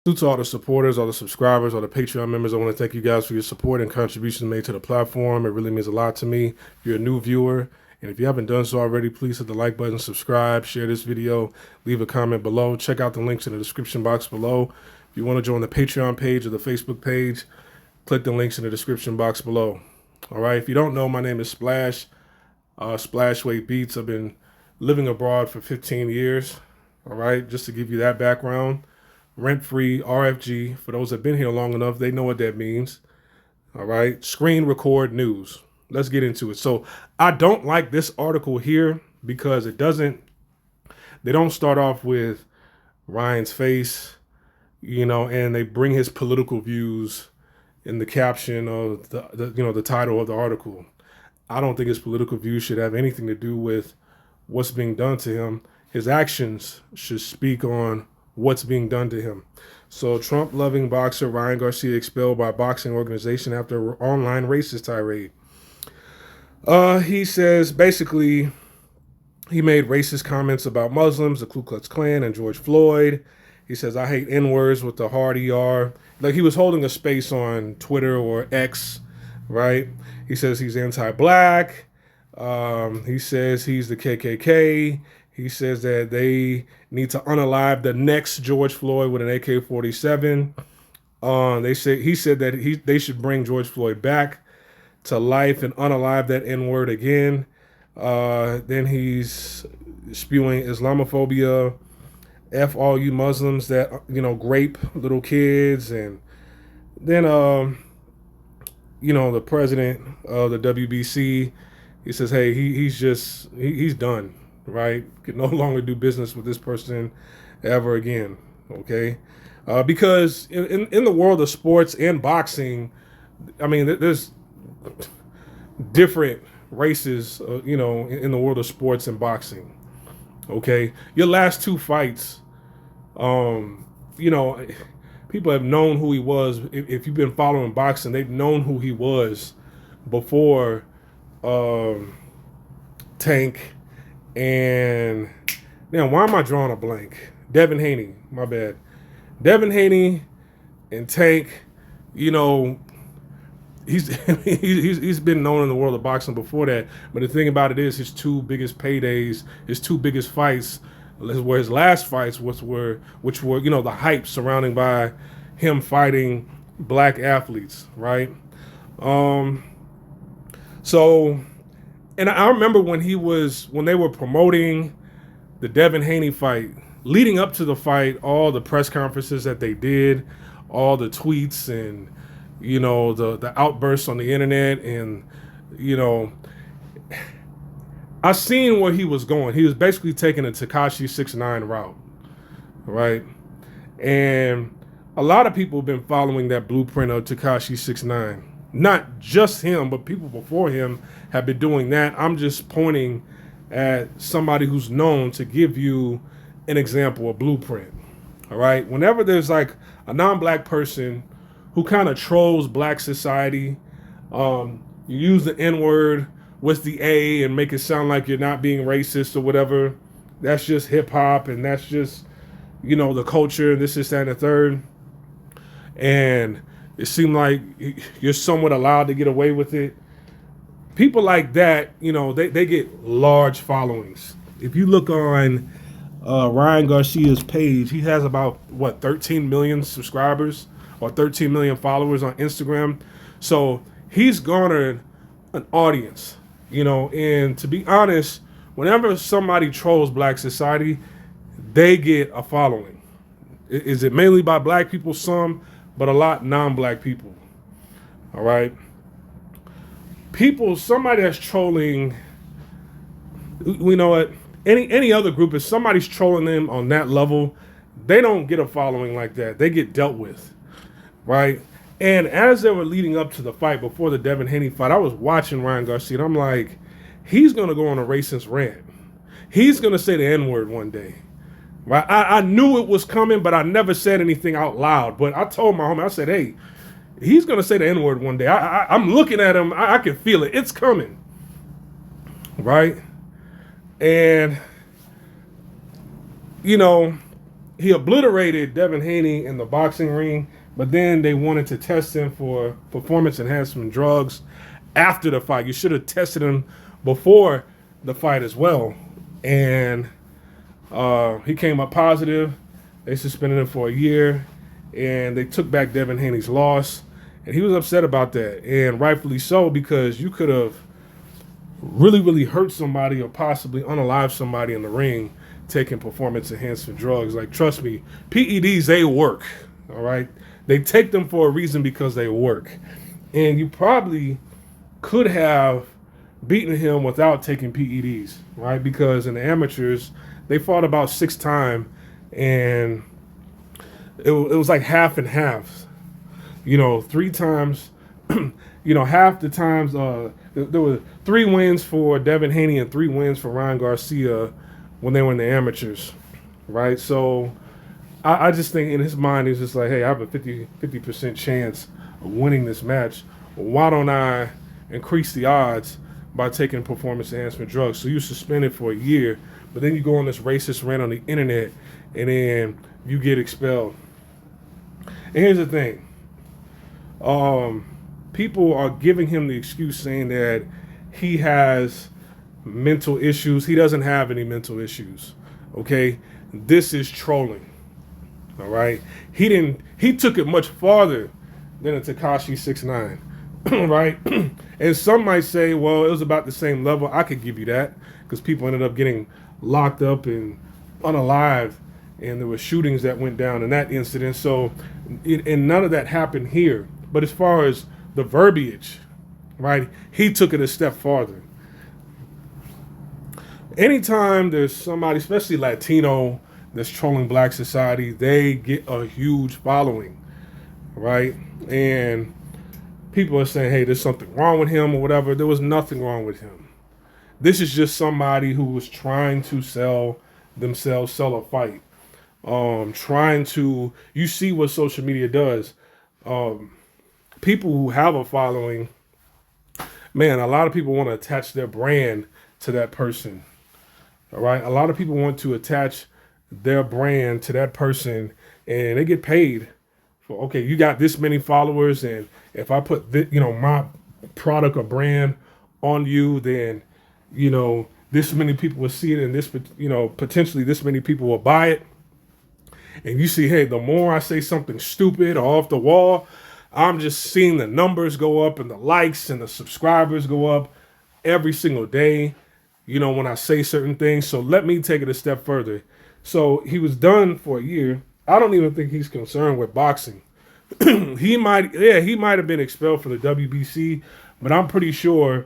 To all the supporters, all the subscribers, all the Patreon members, I want to thank you guys for your support and contributions made to the platform. It really means a lot to me. If you're a new viewer, and if you haven't done so already, please hit the like button, subscribe, share this video, leave a comment below. Check out the links in the description box below. If you want to join the Patreon page or the Facebook page, click the links in the description box below. All right. If you don't know, my name is Splash, Splashway Beats. I've been living abroad for 15 years. All right. Just to give you that background. Rent-free, RFG. For those that have been here long enough, they know what that means. All right. Screen record news. Let's get into it. So I don't like this article here because they don't start off with Ryan's face, and they bring his political views in the caption of the title of the article. I don't think his political views should have anything to do with what's being done to him. His actions should speak on what's being done to him. So Trump-loving boxer Ryan Garcia expelled by boxing organization after online racist tirade. He says basically he made racist comments about Muslims, the Ku Klux Klan, and George Floyd. He says, I hate N-words with the hard ER. Like he was holding a space on Twitter or X, right? He says he's anti-black. He says he's the KKK. He says that they need to unalive the next George Floyd with an AK-47. He said that they should bring George Floyd back to life and unalive that N-word again. Then he's spewing Islamophobia. F all you Muslims that grape little kids, and then the president of the WBC, he says, hey, he's done. Right? Can no longer do business with this person ever again. Okay? Because in the world of sports and boxing, I mean, there's different races, in the world of sports and boxing. Okay? Your last two fights, people have known who he was. If you've been following boxing, they've known who he was before Tank. And now, why am I drawing a blank? Devin Haney, my bad. Devin Haney and Tank, he's been known in the world of boxing before that. But the thing about it is, his two biggest paydays, his two biggest fights, were his last fights, which were the hype surrounding by him fighting black athletes, right? So. And I remember when they were promoting the Devin Haney fight, leading up to the fight, all the press conferences that they did, all the tweets and, the outbursts on the internet. And, I seen where he was going. He was basically taking a Tekashi 6ix9ine route, right? And a lot of people have been following that blueprint of Tekashi 6ix9ine. Not just him, but people before him have been doing that. I'm just pointing at somebody who's known to give you an example, a blueprint. All right. Whenever there's like a non-black person who kind of trolls black society, you use the N-word with the A and make it sound like you're not being racist or whatever. That's just hip hop, and that's just, the culture, this, that, and the third. And it seemed like you're somewhat allowed to get away with it. People like that, they get large followings. If you look on Ryan Garcia's page, he has about, 13 million subscribers or 13 million followers on Instagram. So he's garnered an audience, and to be honest, whenever somebody trolls black society, they get a following. Is it mainly by black people? Some, but a lot non-black people. All right. Somebody that's trolling, we know what, any other group, if somebody's trolling them on that level, they don't get a following like that. They get dealt with, right? And as they were leading up to the fight, before the Devin Haney fight, I was watching Ryan Garcia, and I'm like, he's going to go on a racist rant. He's going to say the N-word one day. Right? I knew it was coming, but I never said anything out loud. But I told my homie, I said, hey, he's going to say the N-word one day. I'm looking at him. I can feel it. It's coming. Right? And, he obliterated Devin Haney in the boxing ring, but then they wanted to test him for performance enhancement drugs after the fight. You should have tested him before the fight as well. And he came up positive. They suspended him for a year, and they took back Devin Haney's loss. And he was upset about that, and rightfully so, because you could have really, really hurt somebody or possibly unalive somebody in the ring taking performance enhancement drugs. Like, trust me, PEDs, they work, all right? They take them for a reason because they work. And you probably could have beaten him without taking PEDs, right? Because in the amateurs, they fought about 6 times, and it was like half and half. 3 times, half the times, there were 3 wins for Devin Haney and 3 wins for Ryan Garcia when they were in the amateurs, right? So I just think in his mind, he's just like, hey, I have a 50% chance of winning this match. Why don't I increase the odds by taking performance enhancement drugs? So you suspended for a year, but then you go on this racist rant on the internet, and then you get expelled. And here's the thing. People are giving him the excuse saying that he has mental issues. He doesn't have any mental issues. Okay? This is trolling. All right? He took it much farther than a Tekashi 6ix9ine. Right? And some might say, well, it was about the same level. I could give you that, because people ended up getting locked up and unalived, and there were shootings that went down in that incident. So, and none of that happened here. But as far as the verbiage, right, he took it a step farther. Anytime there's somebody, especially Latino, that's trolling black society, they get a huge following, right? And people are saying, hey, there's something wrong with him or whatever. There was nothing wrong with him. This is just somebody who was trying to sell a fight. You see what social media does. People who have a following, man, a lot of people want to attach their brand to that person. All right. A lot of people want to attach their brand to that person, and they get paid for, okay, you got this many followers, and if I put my product or brand on you, then this many people will see it, and this potentially this many people will buy it. And you see, hey, the more I say something stupid or off the wall, I'm just seeing the numbers go up and the likes and the subscribers go up every single day, when I say certain things. So let me take it a step further. So he was done for a year. I don't even think he's concerned with boxing. He might have been expelled from the WBC, but I'm pretty sure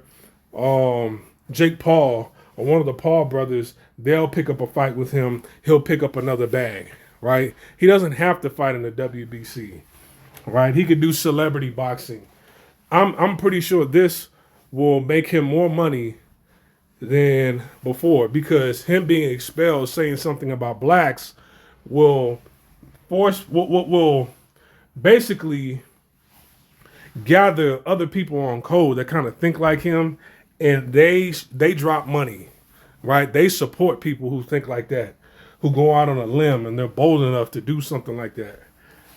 Jake Paul or one of the Paul brothers, they'll pick up a fight with him. He'll pick up another bag, right? He doesn't have to fight in the WBC. Right, he could do celebrity boxing. I'm pretty sure this will make him more money than before, because him being expelled, saying something about blacks, will basically gather other people on code that kind of think like him, and they drop money, right? They support people who think like that, who go out on a limb and they're bold enough to do something like that.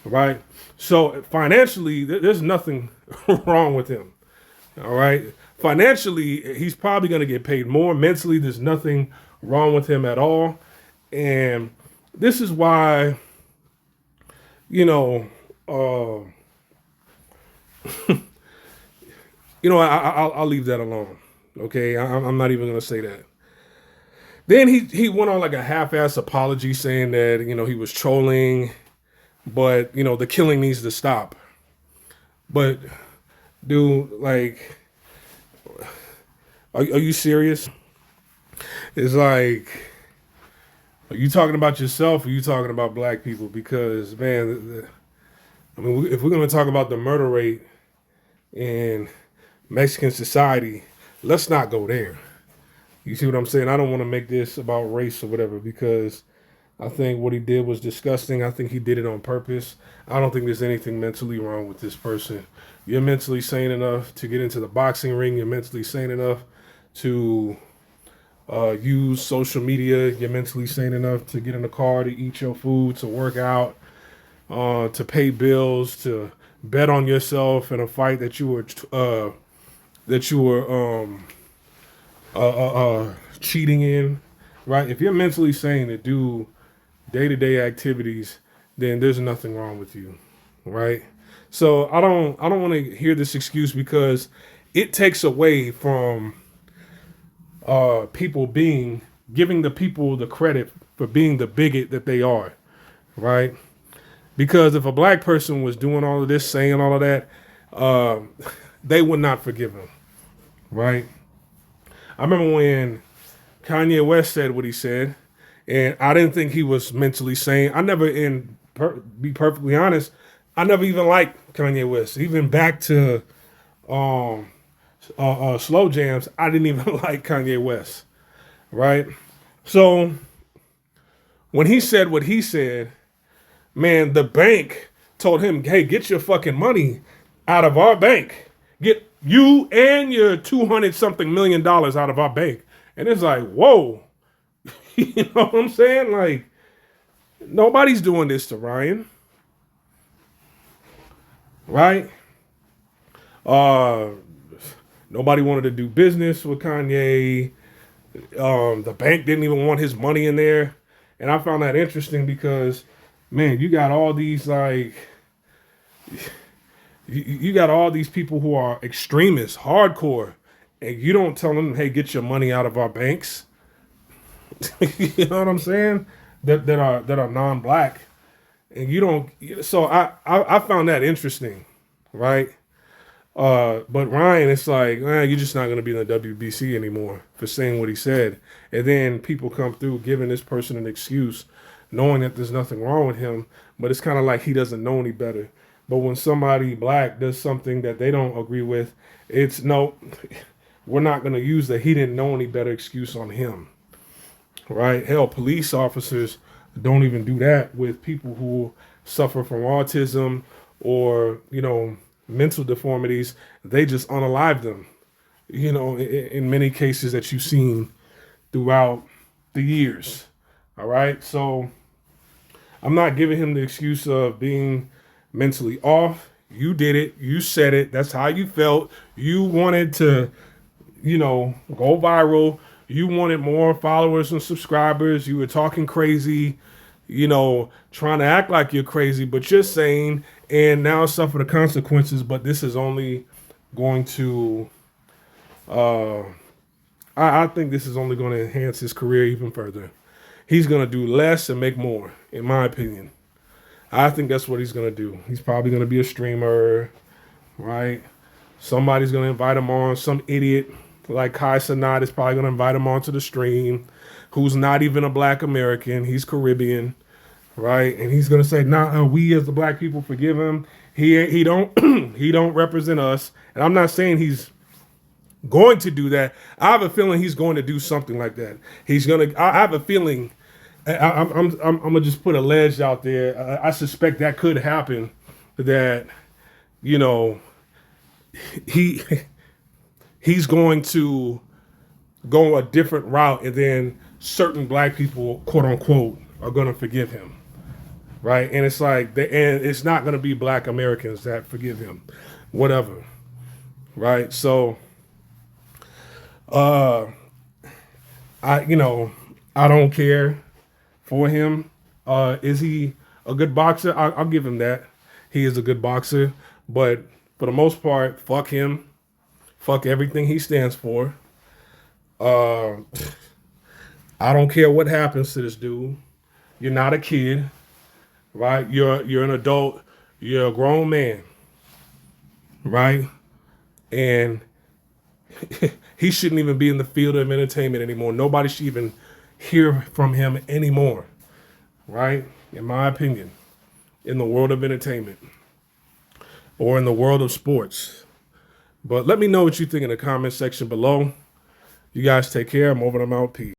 Right? So financially, there's nothing wrong with him. All right? Financially, he's probably going to get paid more. Mentally, there's nothing wrong with him at all. And this is why, I'll leave that alone. Okay? I'm not even going to say that. Then he went on like a half-ass apology saying that, he was trolling, but, the killing needs to stop. But, dude, like, are you serious? It's like, are you talking about yourself or are you talking about black people? Because, man, if we're going to talk about the murder rate in Mexican society, let's not go there. You see what I'm saying? I don't want to make this about race or whatever, because I think what he did was disgusting. I think he did it on purpose. I don't think there's anything mentally wrong with this person. You're mentally sane enough to get into the boxing ring. You're mentally sane enough to use social media. You're mentally sane enough to get in the car, to eat your food, to work out, to pay bills, to bet on yourself in a fight that you were cheating in, right? If you're mentally sane to do day-to-day activities, then there's nothing wrong with you, right? So I don't want to hear this excuse, because it takes away from people giving the people the credit for being the bigot that they are, right? Because if a black person was doing all of this, saying all of that, they would not forgive him, right? I remember when Kanye West said what he said, and I didn't think he was mentally sane. I never, be perfectly honest, I never even liked Kanye West. Even back to slow jams, I didn't even like Kanye West, right? So when he said what he said, man, the bank told him, hey, get your fucking money out of our bank. Get you and your 200-something million out of our bank. And it's like, whoa. You know what I'm saying? Like, nobody's doing this to Ryan. Right? Nobody wanted to do business with Kanye. The bank didn't even want his money in there. And I found that interesting because, man, you got all these, like, you got all these people who are extremists, hardcore, and you don't tell them, hey, get your money out of our banks. You know what I'm saying? That are non-black, and you don't. So I found that interesting, right? But Ryan, it's like, you're just not going to be in the WBC anymore for saying what he said, and then people come through giving this person an excuse, knowing that there's nothing wrong with him, but it's kind of like he doesn't know any better. But when somebody black does something that they don't agree with, it's no, we're not going to use the he didn't know any better excuse on him. Right? Hell, police officers don't even do that with people who suffer from autism or, mental deformities. They just unalive them, in many cases that you've seen throughout the years. All right. So I'm not giving him the excuse of being mentally off. You did it. You said it. That's how you felt. You wanted to, go viral. You wanted more followers and subscribers. You were talking crazy, trying to act like you're crazy, but you're sane, and now suffer the consequences. But this is only going to, I think this is only going to enhance his career even further. He's going to do less and make more, in my opinion. I think that's what he's going to do. He's probably going to be a streamer, right? Somebody's going to invite him on. Some idiot like Kai Cenat is probably going to invite him onto the stream, who's not even a black American. He's Caribbean, right? And he's going to say, nah, we as the black people forgive him. He don't he don't represent us. And I'm not saying he's going to do that. I have a feeling he's going to do something like that. I have a feeling, I'm going to just put a ledge out there. I suspect that could happen, that, he's going to go a different route, and then certain black people, quote unquote, are going to forgive him, right? And it's like, and it's not going to be black Americans that forgive him, whatever, right? So, I don't care for him. Is he a good boxer? I'll give him that. He is a good boxer, but for the most part, fuck him. Fuck everything he stands for. I don't care what happens to this dude. You're not a kid, right? You're an adult. You're a grown man, right? And he shouldn't even be in the field of entertainment anymore. Nobody should even hear from him anymore, right? In my opinion, in the world of entertainment or in the world of sports. But let me know what you think in the comment section below. You guys take care. I'm over and I'm out. Peace.